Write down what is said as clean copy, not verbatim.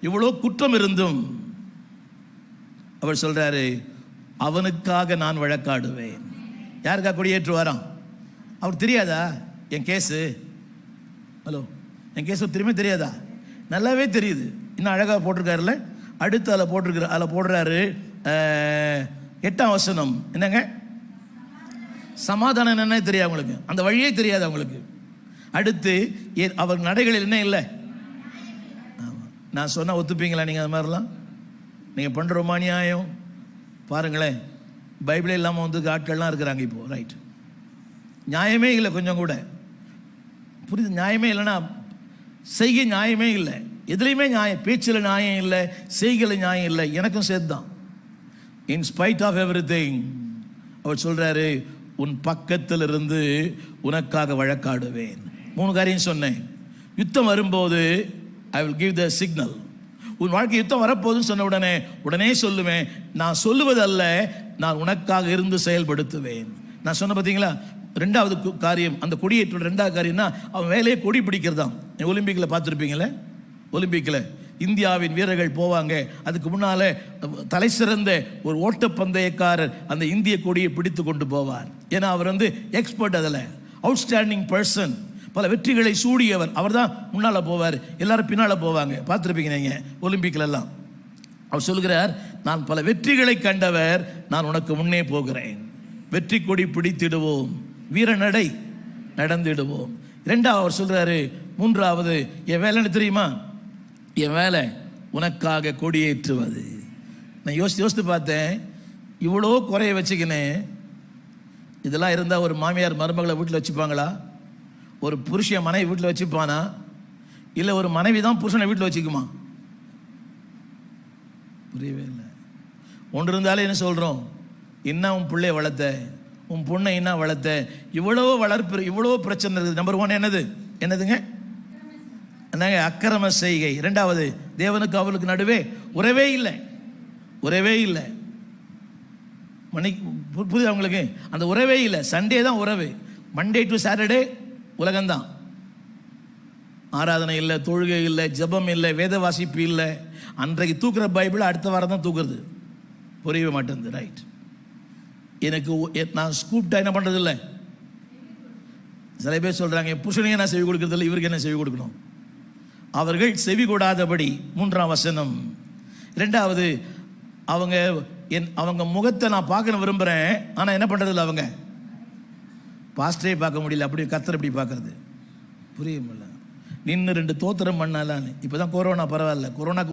இவ்வளோ குற்றம் இருந்தும் அவர் சொல்றாரு, அவனுக்காக நான் வழக்காடுவேன். யாருக்கா கொடியேற்றுவாராம்? அவர் தெரியாதா என் கேஸு? ஹலோ, என் கேஸு திரும்ப தெரியாதா? நல்லாவே தெரியுது. இன்னும் அழகாக போட்டிருக்காருல்ல. அடுத்து அதில் போடுறாரு 8ஆம் வசனம். என்னங்க? சமாதானம் என்னன்னே தெரியாது அவங்களுக்கு, அந்த வழியே தெரியாது அவங்களுக்கு. அடுத்து அவர் நடைகளில் என்ன இல்லை? நான் சொன்ன ஒத்துப்பீங்களா நீங்கள்? அது மாதிரிலாம் நீங்கள் பண்ணுற நியாயம் பாருங்களேன். பைபிளே இல்லாமல் வந்து ஆட்கள்லாம் இருக்கிறாங்க இப்போ. ரைட், நியாயமே இல்லை கொஞ்சம் கூட. புரியுது? நியாயமே இல்லைன்னா செய்கை நியாயமே இல்லை. எதுலையுமே நியாயம், பேச்சில் நியாயம் இல்லை, செய்கையில் நியாயம் இல்லை. எனக்கும் சேர்த்து தான். இன் ஸ்பைட் ஆஃப் எவ்ரிதிங் அவர் சொல்றாரு, உன் பக்கத்தில் இருந்து உனக்காக வழக்காடுவேன். 3 காரியம் சொன்னேன். யுத்தம் வரும்போது I will give the signal. உன் வாழ்க்கை யுத்தம் வரப்போகுதுன்னு சொன்ன உடனே சொல்லுவேன், நான் சொல்லுவதல்ல, நான் உனக்காக இருந்து செயல்படுத்துவேன். நான் சொன்ன பார்த்தீங்களா? 2வது காரியம், அந்த கொடியேற்றோட 2வது காரியம்னா அவன் வேலையை கொடி பிடிக்கிறதான். ஒலிம்பிக்கில் பார்த்துருப்பீங்களே, ஒலிம்பிக்கில் இந்தியாவின் வீரர்கள் போவாங்க. அதுக்கு முன்னால தலை சிறந்த ஒரு ஓட்டப்பந்தயக்காரர் அந்த இந்திய கொடியை பிடித்து கொண்டு போவார். ஏன்னா அவர் வந்து எக்ஸ்பர்ட், அதில் அவுட்ஸ்டாண்டிங் பர்சன், பல வெற்றிகளை சூடியவர். அவர் தான் முன்னால் போவார், எல்லாரும் பின்னால் போவாங்க. பார்த்துருப்பீங்க நீங்கள் ஒலிம்பிக்கில் எல்லாம். அவர் சொல்கிறார், நான் பல வெற்றிகளை கண்டவர், நான் உனக்கு முன்னே போகிறேன். வெற்றி கொடி பிடித்திடுவோம், வீர நடை நடந்திடுவோம். 2வது அவர் சொல்றாரு, 3வது என் வேலை என்ன தெரியுமா? என் வேலை உனக்காக கொடியேற்றுவது. நான் யோசித்து பார்த்தேன், இவ்வளோ குறைய வச்சுக்கினேன். இதெல்லாம் இருந்தால் ஒரு மாமியார் மருமகளை வீட்டில் வச்சுப்பாங்களா? ஒரு புருஷன் மனைவி வீட்டில் வச்சுப்பானா? இல்லை ஒரு மனைவி தான் புருஷனை வீட்டில் வச்சுக்குமா? புரியவே இல்லை. ஒன்று இருந்தாலே என்ன சொல்கிறோம்? என்ன உன் பிள்ளைய வளர்த்த, உன் பொண்ணை என்ன வளர்த்த, இவ்வளோ வளர்ப்பு, இவ்வளோ பிரச்சனை இருக்குது. நம்பர் 1 என்னதுங்க? என்னங்க? அக்கிரம செய்கை. 2வது தேவனுக்கு அவளுக்கு நடுவே உறவே இல்லை, உறவே இல்லை. புரியுது அவங்களுக்கு? அந்த உறவே இல்லை. சண்டே தான் உறவு, மண்டே டு சாட்டர்டே உலகம்தான். ஆராதனை இல்லை, தொழுகை இல்லை, ஜபம் இல்லை, வேத வாசிப்பு இல்லை. அன்றைக்கு தூக்குற பைபிள் அடுத்த வாரம் தான் தூக்குறது. புரியவே மாட்டேங்குது. ரைட், எனக்கு நான் கூப்பிட்டா என்ன பண்ணுறது இல்லை. சில பேர் சொல்கிறாங்க, புருஷனையும் என்ன செவி கொடுக்கறது இல்லை, இவருக்கு என்ன செவி கொடுக்கணும்? அவர்கள் செவி கொடாதபடி. 3ஆம் வசனம். 2வது அவங்க முகத்தை நான் பார்க்க விரும்புகிறேன், ஆனால் என்ன பண்ணுறது இல்லை. அவங்க பாஸ்டரே பார்க்க முடியல, அப்படி கர்த்தர் எப்படி பார்க்கறது? புரியுமில்ல? நின்று 2 தோத்திரம் பண்ணலான்னு. இப்போ தான் கொரோனா பரவாயில்ல, கொரோனா